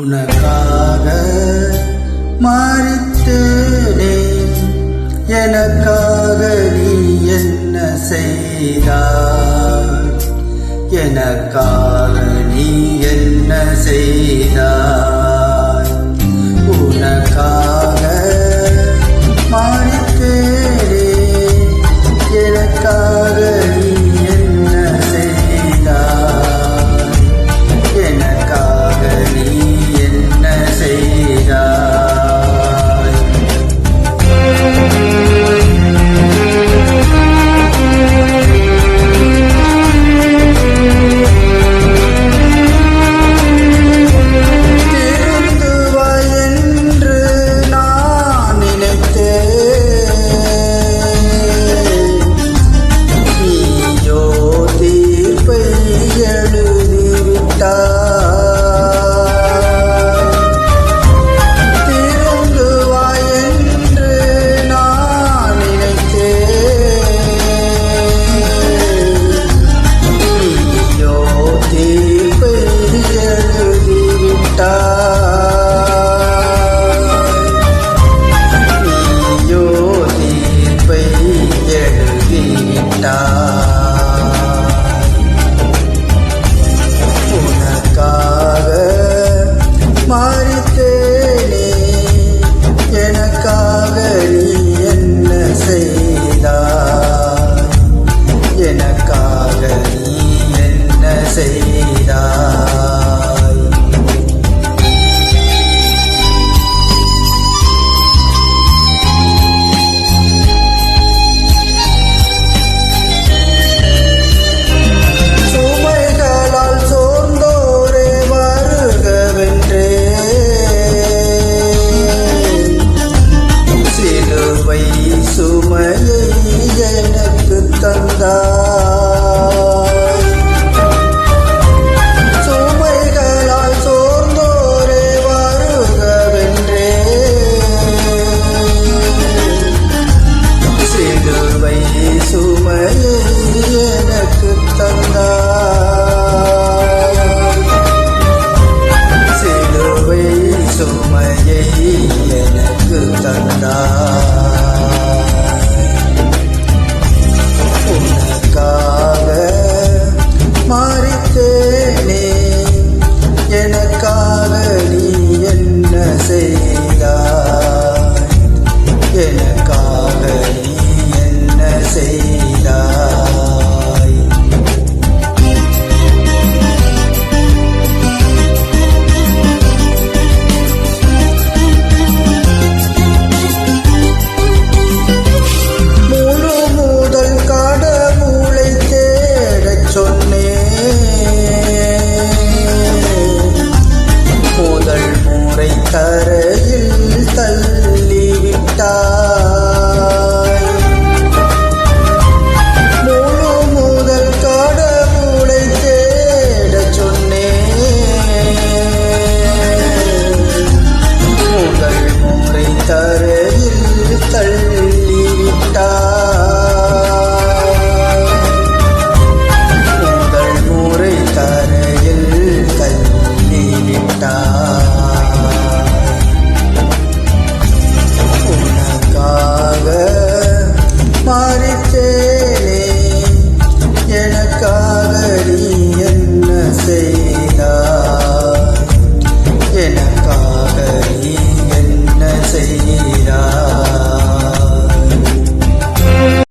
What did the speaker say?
உனக்காக மரித்தேனே, எனக்காக நீ என்ன செய்தாய்? எனக்காக நீ என்ன செய்தாய்? உனக்காக மரித்தேனே, எனக்காக நீ என்ன செய்தாய்? எனக்காக நீ என்ன செய்தாய்? திருந்துவாய் என்று நான் நினைத்தேன், நீயோ தீர்ப்பை எழுதிவிட்டாய். உனக்காக மரித்தேனே, எனக்காக நீ என்ன செய்தாய்? எனக்காக நீ என்ன செய்தாய்? சுமையை எனக்கு தந்தாய். சுமைகளால் சோர்ந்தோரே வருகவென்றே, சிலுவை சுமையை எனக்கு தந்தாய். சிலுவை சுமையை எனக்கு தந்தாய். உனக்காக மரித்தேனே, எனக்காக நீ என்ன செய்தாய்? எனக்காக நீ என்ன செய்தாய்? முதல் முறை தரையில் தள்ளிவிட்டாய். முதல் கடவுளை தேடச் சொன்னேன். முதல் முறை தரையில் தள்ளிவிட்டாய். முதல் முறை தரையில் தள்ளிவிட்டாய்.